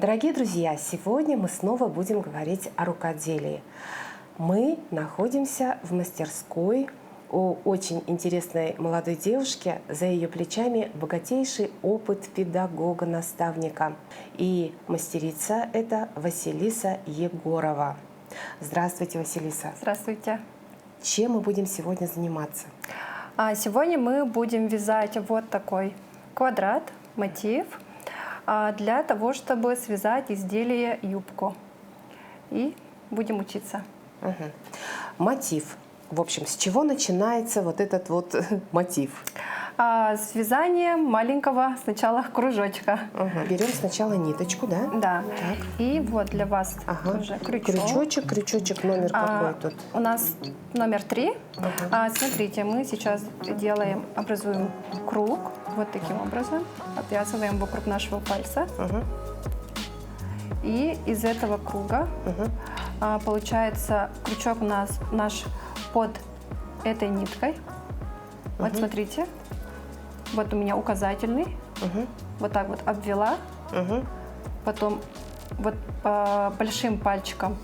Дорогие друзья, сегодня мы снова будем говорить о рукоделии. Мы находимся в мастерской у очень интересной молодой девушки. За ее плечами богатейший опыт педагога-наставника. И мастерица — это Василиса Егорова. Здравствуйте, Василиса. Здравствуйте. Чем мы будем сегодня заниматься? Сегодня мы будем вязать вот такой квадрат, мотив, для того, чтобы связать изделие юбку. И будем учиться. Мотив. В общем, с чего начинается вот этот вот мотив? С вязанием маленького сначала кружочка. Берем сначала ниточку, да? Да. Так. И вот для вас уже крючок. Крючочек номер какой тут? У нас номер 3. Смотрите, мы сейчас образуем круг вот таким образом. Обвязываем вокруг нашего пальца. И из этого круга получается крючок у нас наш под этой ниткой. Вот смотрите. Вот у меня указательный. Вот так вот обвела. Потом вот большим пальчиком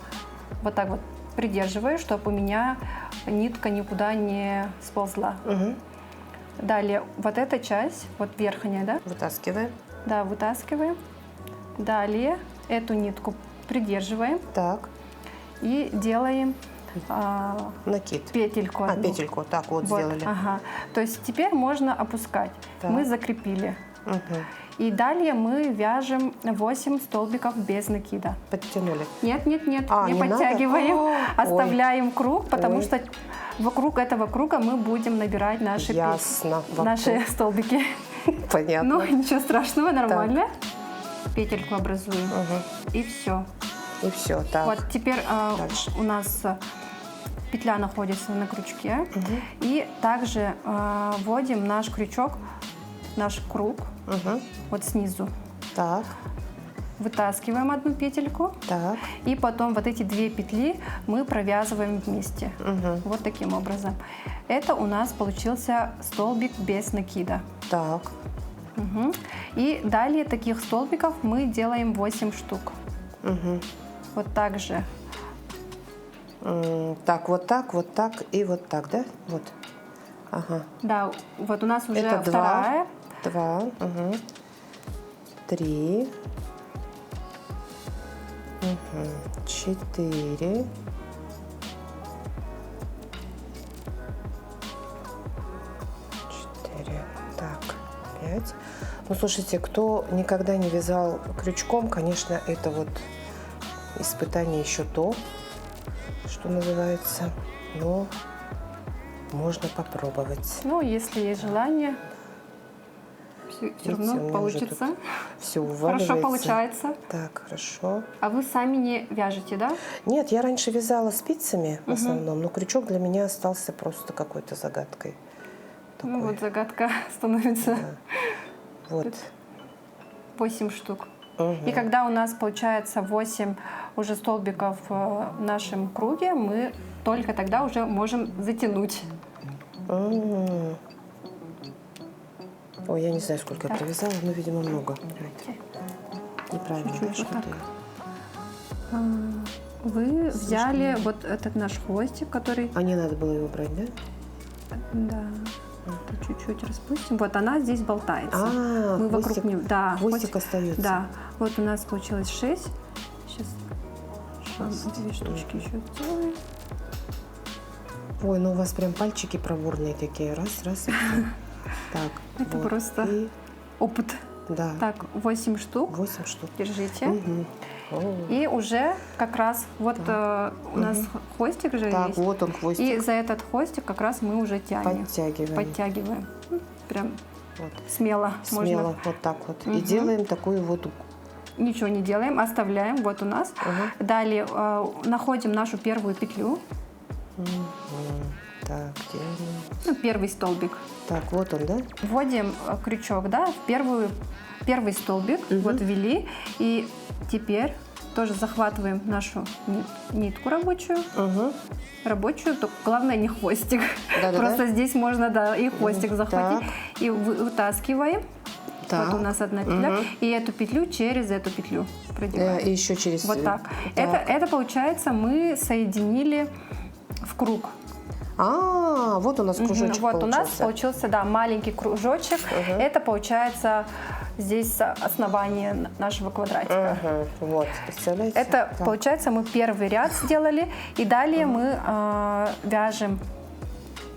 вот так вот придерживаю, чтобы у меня нитка никуда не сползла. Далее вот эта часть, вот верхняя, да? Вытаскиваем. Да, вытаскиваем. Далее эту нитку придерживаем. Так. И делаем накид. Петельку одну. Петельку. Так вот сделали. То есть теперь можно опускать. Так. Мы закрепили. И далее мы вяжем 8 столбиков без накида. Подтянули. Нет, не не подтягиваем. Оставляем круг, потому что вокруг этого круга мы будем набирать наши столбики. Понятно. Ну, ничего страшного, нормально. Петельку образуем. И все. И все. Так. Вот теперь у нас петля находится на крючке. И также вводим наш крючок, наш круг, вот снизу. Так. Вытаскиваем одну петельку. Так. И потом вот эти 2 петли мы провязываем вместе. Вот таким образом. Это у нас получился столбик без накида. Так. И далее таких столбиков мы делаем 8 штук. Вот так же. Так, вот так и вот так, да? Вот. Да, вот у нас уже это вторая. 2, 3, 4, 4, так, 5. Ну, слушайте, кто никогда не вязал крючком, конечно, это вот испытание еще то, что называется, но можно попробовать. Ну, если есть желание, все равно получится. Все уваливается. Хорошо получается. Так, хорошо. А вы сами не вяжете, да? Нет, я раньше вязала спицами в основном, но крючок для меня остался просто какой-то загадкой. Ну, вот загадка становится. Да. Вот. 8 штук. И когда у нас получается 8 уже столбиков в нашем круге, мы только тогда уже можем затянуть. Ой, я не знаю, сколько я провязала, но, видимо, много. Неправильно, чуть-чуть вот так. Вы взяли вот этот наш хвостик, который... А не надо было его брать, да? Да. Чуть-чуть распустим. Вот она здесь болтается. Мы вокруг нее. Да, хвостик остается. Да. Вот у нас получилось 6. Сейчас 2 штучки еще сделаем. Ой, ну у вас прям пальчики проворные такие. Раз, и все. Так. Это просто опыт. Да. Так, 8 штук. 8 штук. Держите. И уже как раз вот у нас хвостик же так, есть. вот он хвостик. И за этот хвостик как раз мы уже тянем. Подтягиваем. Прям вот. Смело. Можно. Вот так вот. И делаем такую вот. Ничего не делаем, оставляем. Вот у нас. Далее находим нашу первую петлю. Так, где она? Ну, первый столбик. Так, вот он, да? Вводим крючок, да, в первый столбик. Вот ввели. И теперь тоже захватываем нашу нитку рабочую. Рабочую, только главное не хвостик. Просто здесь можно, да, и хвостик захватить. И вытаскиваем. Так. Вот у нас одна петля. И эту петлю через эту петлю продеваем. И еще через... Вот так. Это получается, мы соединили в круг. Вот у нас кружочек Вот получился. у нас получился, да, маленький кружочек. Это получается здесь основание нашего квадратика. Вот, представляете? Это Так. получается, мы первый ряд сделали, и далее мы вяжем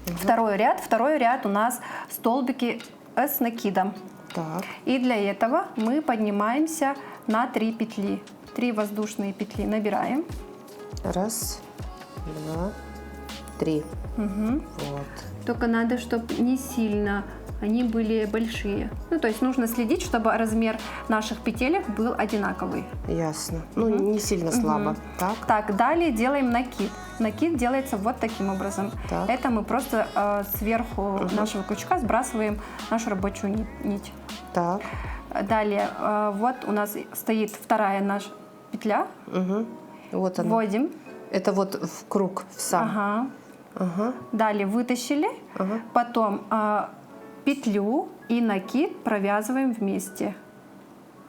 второй ряд. Второй ряд у нас столбики с накидом. Так. И для этого мы поднимаемся на 3 петли. 3 воздушные петли набираем. Раз, два, три. Вот. Только надо, чтобы не сильно они были большие. Ну, то есть нужно следить, чтобы размер наших петелек был одинаковый. Ясно. Ну, не сильно слабо. Так. Так, далее делаем накид. Накид делается вот таким образом. Так. Это мы просто сверху нашего крючка сбрасываем нашу рабочую нить. Так. Далее, вот у нас стоит вторая наша петля. Вот она. Вводим. Это вот в круг, в сам. Далее вытащили. Потом петлю и накид провязываем вместе.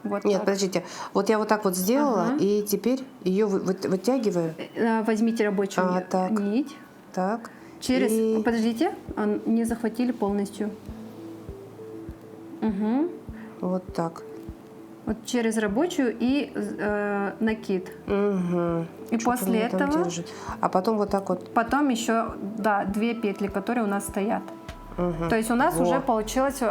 Вот Нет, так. подождите. Вот я вот так вот сделала, и теперь ее вытягиваю. Возьмите рабочую так. нить. Так. Через... И- Подождите, не захватили полностью. Вот так. Вот через рабочую и накид. И Что-то после меня там этого держит. А потом вот так вот. потом еще, да, 2 петли, которые у нас стоят. То есть у нас Во. уже получилось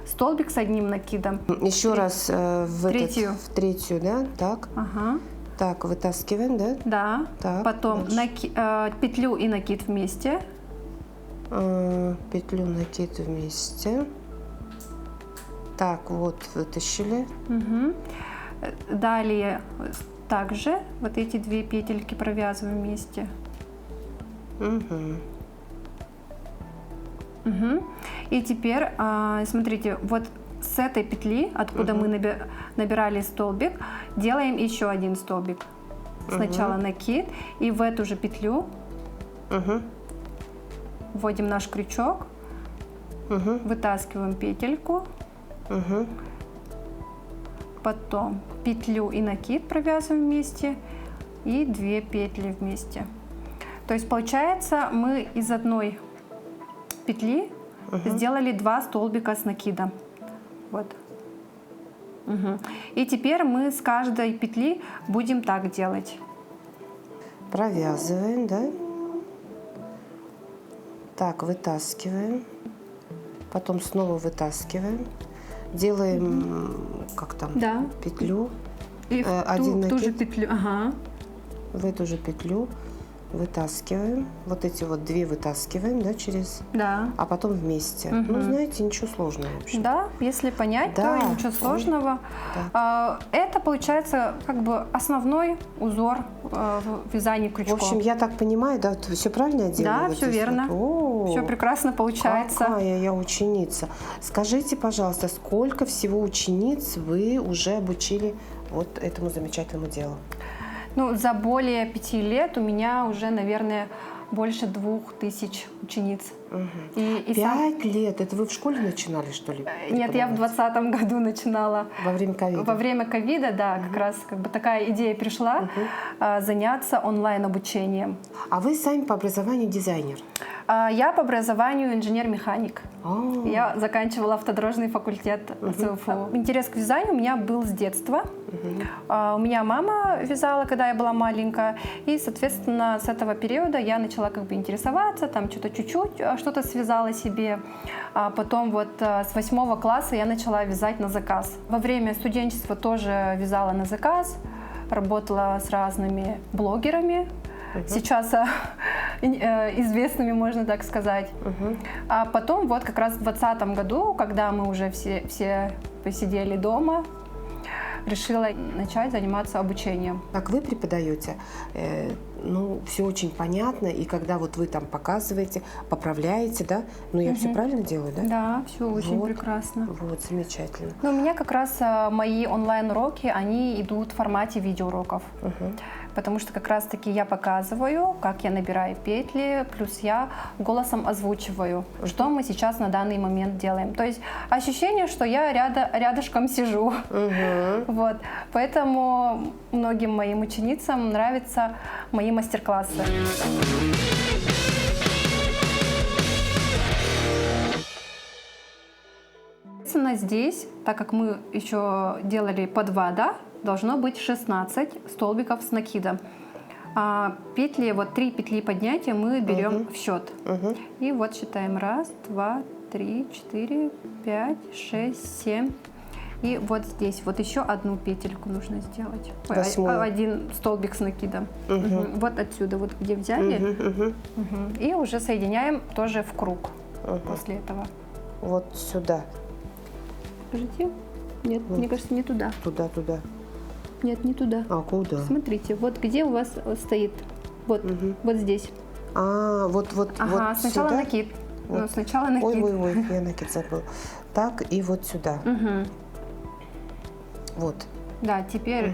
столбик с одним накидом. Еще раз в Третью. в третью, да? Так. Ага. Так, вытаскиваем, да? Да. Так, Потом дальше. петлю и накид вместе. Петлю, накид вместе. Так, вот, вытащили. Далее также вот эти 2 петельки провязываем вместе. И теперь, смотрите, вот с этой петли, откуда мы набирали столбик, делаем еще один столбик. Сначала накид, и в эту же петлю вводим наш крючок, вытаскиваем петельку, потом петлю и накид провязываем вместе и 2 петли вместе. То есть получается, мы из одной петли сделали 2 столбика с накидом. Вот. И теперь мы с каждой петли будем так делать. Провязываем, да? Так, вытаскиваем. Потом снова вытаскиваем. Делаем, как там, Да. петлю. И один в ту же накид. петлю. Ага. В эту же петлю вытаскиваем. Вот эти вот 2 вытаскиваем, да, через... Да. А потом вместе. Ну, знаете, ничего сложного вообще. Да, если понять, Да. то ничего сложного. Это получается как бы основной узор в вязании В крючком. общем, я так понимаю, да, все правильно я делаю? Да, вот все здесь верно. вот? О, Все прекрасно получается. какая я ученица. Скажите, пожалуйста, сколько всего учениц вы уже обучили вот этому замечательному делу? Ну, за более 5 лет у меня уже, наверное, больше 2000 учениц. И 5 лет? Это вы в школе начинали, что ли? Нет, я в 2020 году начинала. Во время ковида? Во время ковида, да, как раз как бы такая идея пришла заняться онлайн-обучением. А вы сами по образованию дизайнер? Я по образованию инженер-механик. А, Я заканчивала автодорожный факультет СУФУ. Интерес к вязанию у меня был с детства. У меня мама вязала, когда я была маленькая. И, соответственно, с этого периода я начала как бы интересоваться, там что-то чуть-чуть, что-то связала себе. А потом вот с 8 класса я начала вязать на заказ. Во время студенчества тоже вязала на заказ, работала с разными блогерами. Сейчас известными, можно так сказать. А потом вот как раз в 2020 году, когда мы уже все посидели дома, решила начать заниматься обучением. как вы преподаете ну, все очень понятно, и когда вот вы там показываете, поправляете, да? Ну, я все правильно делаю, да? Да, все очень Вот. прекрасно. Вот, замечательно. Но у меня как раз мои онлайн-уроки, они идут в формате видеоуроков. Потому что как раз-таки я показываю, как я набираю петли, плюс я голосом озвучиваю, что мы сейчас на данный момент делаем. То есть ощущение, что я рядышком сижу. Вот. Поэтому многим моим ученицам нравятся мои мастер-классы. Здесь, так как мы еще делали по 2, да, должно быть 16 столбиков с накидом. А петли, вот 3 петли поднятия мы берем в счет. И вот считаем 1, 2, 3, 4, 5, 6, 7. И вот здесь вот еще одну петельку нужно сделать. Один столбик с накидом. Вот отсюда, вот где взяли. И уже соединяем тоже в круг после этого. Вот сюда. Подождите. Нет, мне кажется, не туда. Туда. Нет, не туда. А куда? Смотрите, вот где у вас стоит. Вот, вот здесь. А, вот Ага, вот сначала сюда? накид. Вот. Ну, сначала накид. Ой, я накид забыл. Так, и вот сюда. Вот. Да, теперь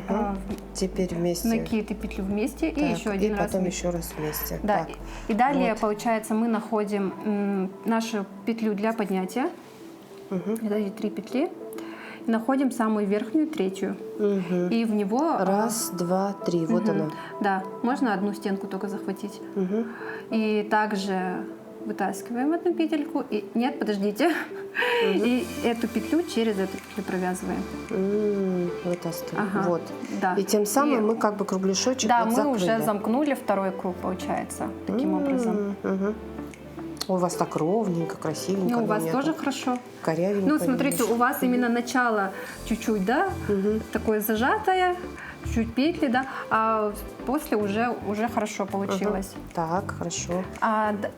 Теперь вместе. накид и петлю вместе, Так, и еще один раз потом вместе. еще раз вместе. Да, Так. и далее, Вот. получается, мы находим нашу петлю для поднятия. Это 3 петли. И находим самую верхнюю, 3-ю. И в него... 1, 2, 3. Вот она. Да, можно одну стенку только захватить. И также вытаскиваем одну петельку. И... Нет, подождите. И эту петлю через эту петлю провязываем. Вытаскиваем. Ага, Вот. да. И тем самым И- мы как бы кругляшочек Да, вот мы закрыли. уже замкнули второй круг, получается, таким образом. У вас так ровненько, красивенько. Ну, у но вас меня тоже так хорошо. корявенько Ну, смотрите, немножко. у вас именно начало чуть-чуть, да, такое зажатое, чуть петли, да, а после уже хорошо получилось. Так, хорошо.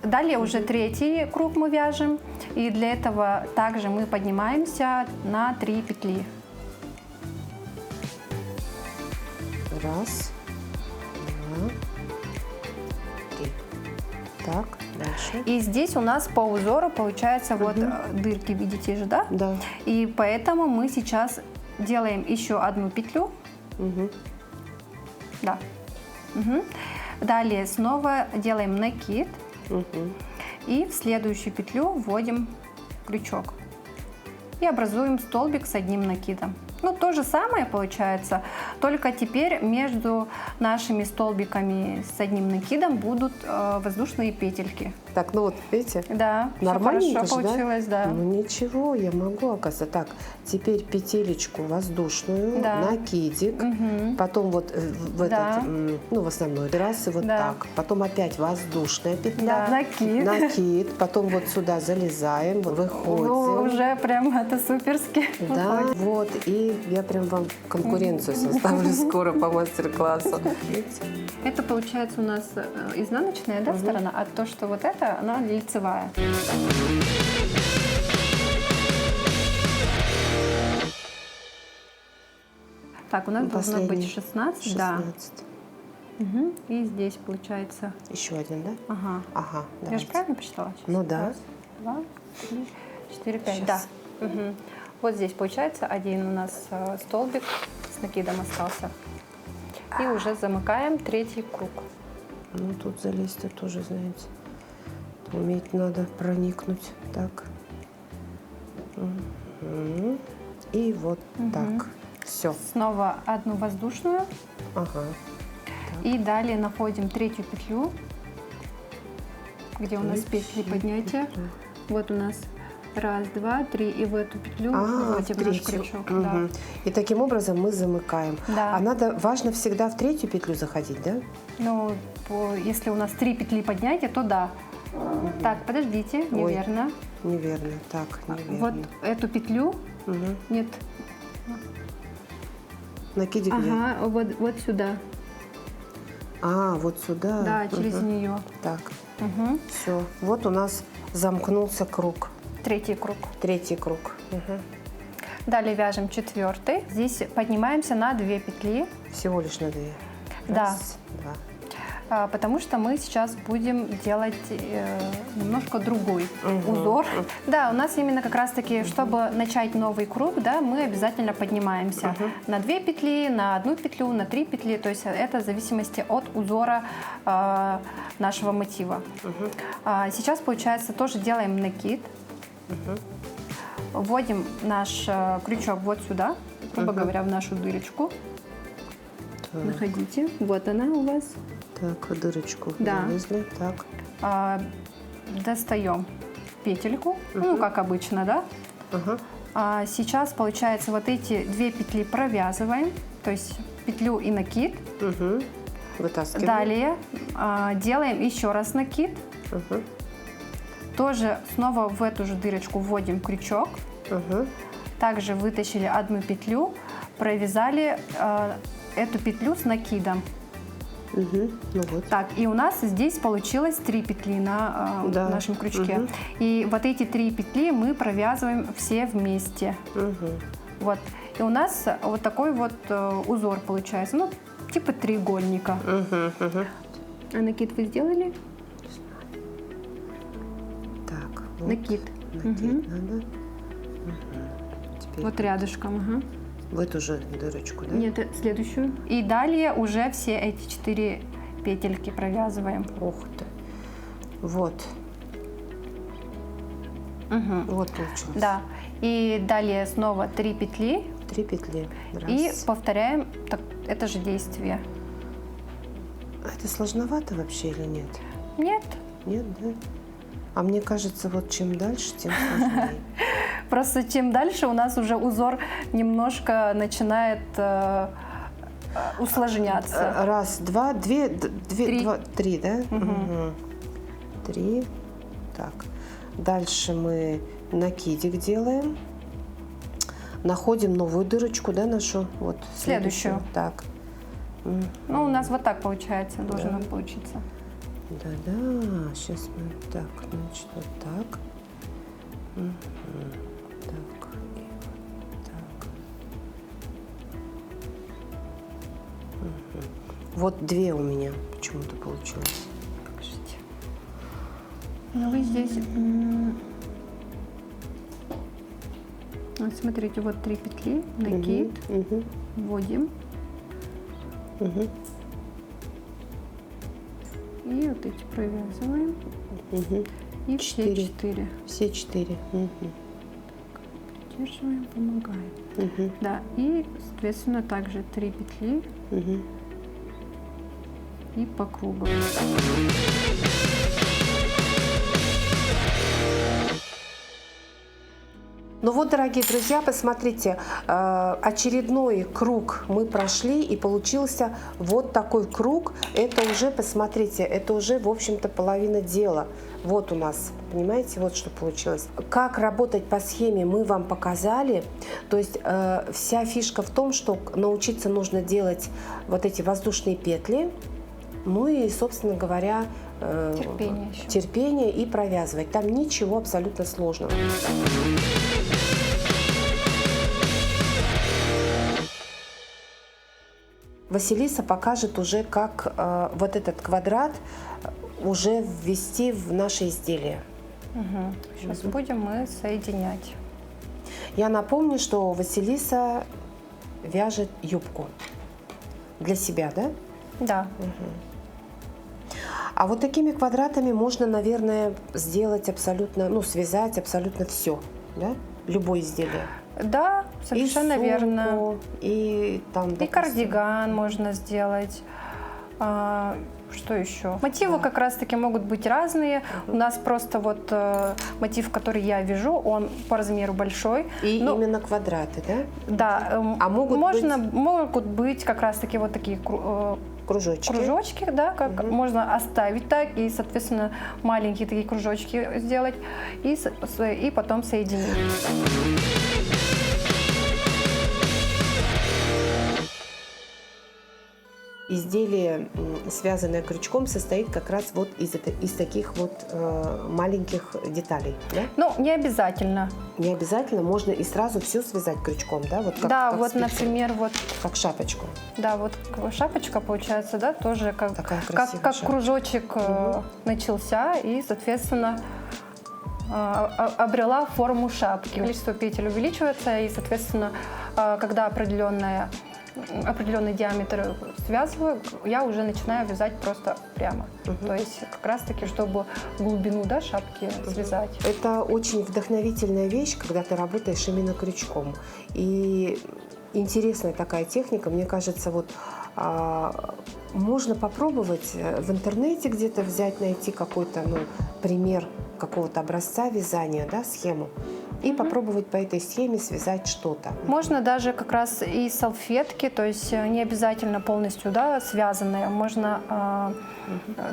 Далее уже 3-й круг мы вяжем, и для этого также мы поднимаемся на 3 петли. 1, 2, 3. Так, дальше. И здесь у нас по узору получается вот дырки, видите же, да? Да. И поэтому мы сейчас делаем еще одну петлю. Да. Далее снова делаем накид. И в следующую петлю вводим крючок. И образуем столбик с одним накидом. Ну, то же самое получается, только теперь между нашими столбиками с одним накидом будут воздушные петельки. Так, ну вот, видите? Да, всё Нормальненько хорошо же, да? получилось, да. Ну ничего, я могу, оказывается. Так, теперь петелечку воздушную, Да. накидик, потом вот в Да. этот, ну в основной раз и вот Да. так. Потом опять воздушная петля, Да, накид. накид, потом вот сюда залезаем, выходим. Ну, уже прям это суперски. Да, вот, и я прям вам конкуренцию составлю скоро по мастер-классу. Видите? Это получается у нас изнаночная, да, сторона, а то, что вот это, она лицевая. Так, у нас должно быть Последний. 16, да. 16. И здесь получается, Еще один, да? ага. Ага, Я давайте. же правильно посчитала? Сейчас. Ну да. 1, 2, 3, 4, 5. Щас. Да. Вот здесь получается один у нас столбик с накидом остался. И уже замыкаем 3-й круг. Ну, тут залезть-то тоже, знаете, уметь надо проникнуть. Так. И вот так. Все. Снова одну воздушную. Ага. И далее находим 3-ю петлю, где у нас петли поднятия. Вот у нас 1, 2, 3. И в эту петлю вводим наш крючок. Да. И таким образом мы замыкаем. Да. А надо, важно всегда в 3-ю петлю заходить, да? Ну, если у нас 3 петли поднятия, то да. Так, подождите, Ой. неверно. Неверно. Так, неверно. Вот эту петлю, нет, Накидик где? ага, вот сюда. А, вот сюда. Да, через нее. Так, все. Вот у нас замкнулся круг. 3-й круг. 3-й круг. Далее вяжем 4-й. Здесь поднимаемся на 2 петли. Всего лишь на 2. Да. Раз, два. потому что мы сейчас будем делать немножко другой узор. Да, у нас именно как раз-таки, чтобы начать новый круг, да, мы обязательно поднимаемся на 2 петли, на 1 петлю, на 3 петли. То есть это в зависимости от узора нашего мотива. Сейчас, получается, тоже делаем накид. Вводим наш крючок вот сюда, грубо говоря, в нашу дырочку. Так. Находите. Вот она у вас. Так, дырочку Да. вывезли. Так. Достаем петельку, ну, как обычно, да? Сейчас, получается, вот эти 2 петли провязываем, то есть петлю и накид. Вытаскиваем. Далее делаем еще раз накид. Тоже снова в эту же дырочку вводим крючок. Также вытащили 1 петлю, провязали эту петлю с накидом. Ну вот. Так, и у нас здесь получилось 3 петли на Да. нашем крючке. И вот эти 3 петли мы провязываем все вместе. Вот. И у нас вот такой вот узор получается, ну, типа треугольника. А накид вы сделали? Так, вот. Накид. Накид надо. Теперь Вот рядышком. в эту же дырочку, да? Нет, следующую. И далее уже все эти 4 петельки провязываем. Ух ты. Вот. Вот получилось. Да. И далее снова 3 петли. 3 петли. И Раз. повторяем это же действие. А это сложновато вообще или нет? Нет. Нет, да? А мне кажется, вот чем дальше, тем сложнее. Просто чем дальше у нас уже узор немножко начинает усложняться. Раз, два, Три. 3, да? 3. Так. Дальше мы накидик делаем. Находим новую дырочку, да, нашу? Вот. Следующую. Так. Ну, у нас вот так получается, должно получиться. Да-да. Сейчас мы так, значит, вот так. Так. И так. Вот 2 у меня почему-то получилось. Покажите. Ну, вы здесь... Вот смотрите, вот 3 петли, накид, вводим. И вот эти провязываем. И все 4. Все 4. Придерживаем, помогаем. Да, и, соответственно, также 3 петли и по кругу. Ну вот, дорогие друзья, посмотрите, очередной круг мы прошли, и получился вот такой круг. Это уже, посмотрите, это уже, в общем-то, половина дела. Вот у нас, понимаете, вот что получилось. Как работать по схеме мы вам показали. То есть вся фишка в том, что научиться нужно делать вот эти воздушные петли. Ну и, собственно говоря, терпение и провязывать. Там ничего абсолютно сложного. Василиса покажет уже, как вот этот квадрат уже ввести в наше изделие. Сейчас будем мы соединять. Я напомню, что Василиса вяжет юбку для себя, да? Да. А вот такими квадратами можно, наверное, сделать абсолютно, ну, связать абсолютно все, да? Любое изделие. Да, совершенно и сумку, верно. И там, И допустим, кардиган можно сделать. Что еще? Мотивы как раз-таки могут быть разные. У нас просто вот мотив, который я вяжу, он по размеру большой. И но, именно квадраты, да? Да. А могут быть как раз-таки вот такие кружочки, да, как можно оставить так и, соответственно, маленькие такие кружочки сделать и потом соединить. изделие, связанное крючком, состоит как раз вот из таких вот маленьких деталей, да? Ну, не обязательно. Не обязательно, можно и сразу все связать крючком, да? Вот как, Да, как вот, спицу, например, вот, как шапочку. да, вот шапочка получается, да, тоже Такая красивая как шапочка. кружочек начался, и, соответственно, обрела форму шапки. Количество петель увеличивается, и, соответственно, когда определенный диаметр связываю, я уже начинаю вязать просто прямо. То есть как раз-таки, чтобы глубину, да, шапки связать. Это очень вдохновительная вещь, когда ты работаешь именно крючком. И интересная такая техника, мне кажется, вот можно попробовать в интернете где-то взять, найти какой-то, пример какого-то образца вязания, да, схему, и попробовать по этой схеме связать что-то. Можно даже как раз и салфетки, то есть не обязательно полностью, да, связанные. Можно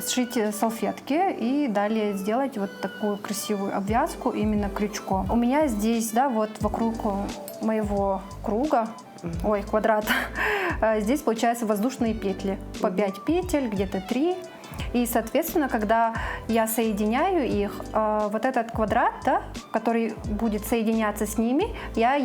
сшить салфетки и далее сделать вот такую красивую обвязку именно крючком. У меня здесь, да, вот вокруг моего круга, квадрата, здесь получается воздушные петли. По 5 петель, где-то 3. И, соответственно, когда я соединяю их, вот этот квадрат, да, который будет соединяться с ними, я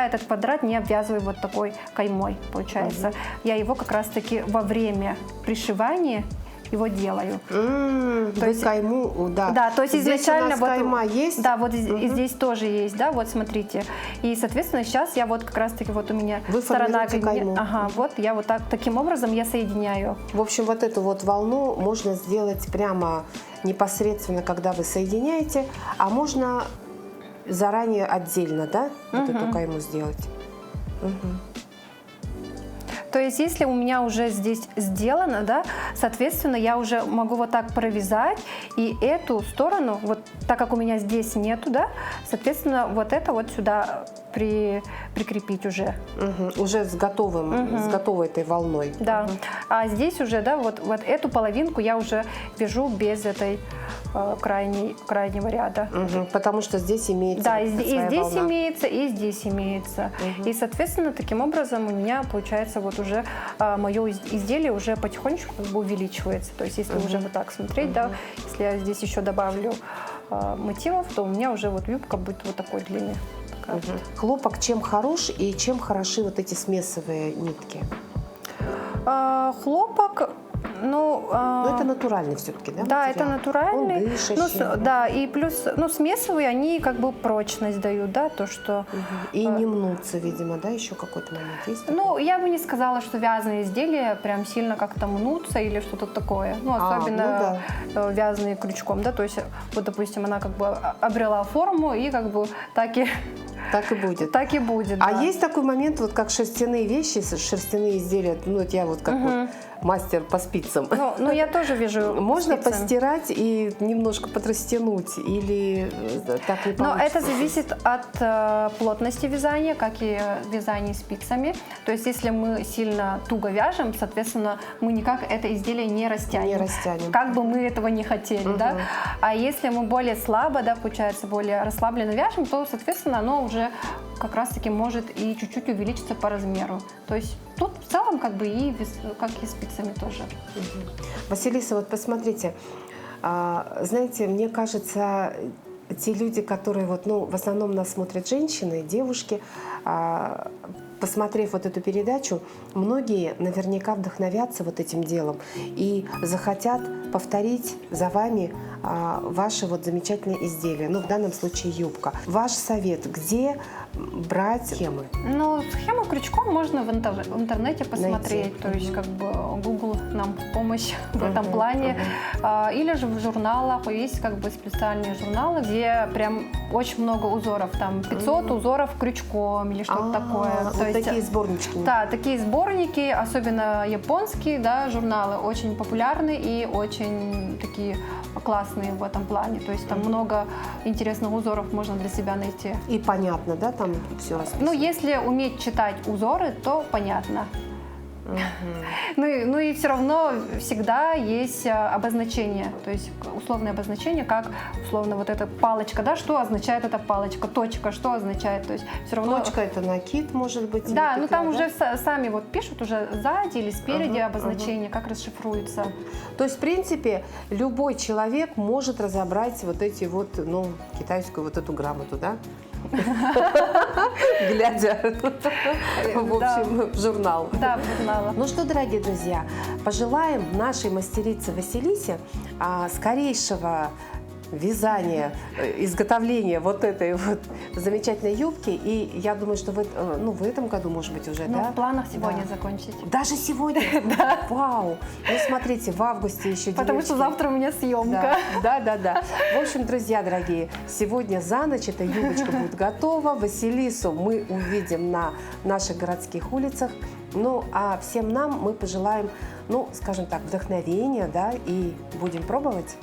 этот квадрат не обвязываю вот такой каймой, получается. Я его как раз-таки во время пришивания его делаю. То есть кайму, да. Да, то есть здесь изначально у нас кайма есть. Да, вот и здесь тоже есть, да, вот смотрите. И, соответственно, сейчас я вот как раз-таки вот у меня Вы сторона кайму. Ага, вот я вот таким образом я соединяю. В общем, вот эту вот волну можно сделать прямо непосредственно, когда вы соединяете, а можно заранее отдельно, да, вот эту кайму сделать. То есть, если у меня уже здесь сделано, да, соответственно, я уже могу вот так провязать, и эту сторону, вот так как у меня здесь нету, да, соответственно, вот это вот сюда прикрепить уже. Уже с готовой этой волной. Да. А здесь уже, да, вот эту половинку я уже вяжу без этой крайнего ряда. Потому что здесь имеется. Да, и своя здесь волна. имеется, и здесь имеется. И, соответственно, таким образом у меня получается вот уже мое изделие уже потихонечку как бы увеличивается. То есть, если уже вот так смотреть, да, если я здесь еще добавлю мотивов, то у меня уже вот юбка будет вот такой длины. Хлопок чем хорош и чем хороши вот эти смесовые нитки? Хлопок, Но это натуральный все-таки, да? Да, материал? это натуральный. Он дышащий. Да, и плюс, смесовые, они как бы прочность дают, да, то, что... И не мнутся, видимо, да, еще какой-то момент есть? Я бы не сказала, что вязаные изделия прям сильно как-то мнутся или что-то такое. Особенно вязаные крючком, да, то есть, вот, допустим, она как бы обрела форму и как бы так и будет. Так и будет, А да. есть такой момент, вот как шерстяные вещи, шерстяные изделия, вот я вот как вот мастер по спицам. Я тоже вижу. Можно постирать и немножко подрастянуть или так не получится? Но это зависит от плотности вязания, как и вязания спицами. То есть, если мы сильно туго вяжем, соответственно, мы никак это изделие не растянем. Как бы мы этого не хотели, да. А если мы более слабо, да, получается, более расслабленно вяжем, то, соответственно, оно уже как раз-таки может и чуть-чуть увеличиться по размеру. То есть тут в целом как бы как и спицами тоже. Василиса, вот посмотрите, знаете, мне кажется, те люди, которые в основном нас смотрят женщины, девушки, посмотрев вот эту передачу, многие наверняка вдохновятся вот этим делом и захотят повторить за вами ваши вот замечательные изделия. В данном случае юбка. Ваш совет, где брать схемы? Схему крючком можно в интернете посмотреть. То есть как бы Google нам помощь в этом плане. Или же в журналах. Есть как бы специальные журналы, где прям очень много узоров. Там 500 узоров крючком или что-то такое. Вот такие сборнички. Да, такие сборники, особенно японские, да, журналы, очень популярны и очень такие классные в этом плане. То есть там много интересных узоров можно для себя найти. И понятно, да, там все расписано? Если уметь читать узоры, то понятно. Ну и все равно всегда есть обозначение, то есть условное обозначение, как условно вот эта палочка, да, что означает эта палочка, точка, что означает, то есть все равно... Точка — это накид, может быть? Да, или ну там петля, уже сами вот пишут уже сзади или спереди обозначение, как расшифруется. То есть, в принципе, любой человек может разобрать вот эти вот, ну, китайскую вот эту грамоту, да? Глядя, в общем, в журнал. Да, в журналах. Ну что, дорогие друзья, пожелаем нашей мастерице Василисе скорейшего вязания, изготовления вот этой вот замечательной юбки. И я думаю, что в этом году, может быть, уже, Ну, да? в планах сегодня Да. закончить. Даже сегодня? Да. Вау! Ну, смотрите, в августе еще Потому что девочки. завтра у меня съемка. Да. В общем, друзья дорогие, сегодня за ночь эта юбочка будет готова. Василису мы увидим на наших городских улицах. Ну, а всем нам мы пожелаем, ну, скажем так, вдохновения, да, и будем пробовать.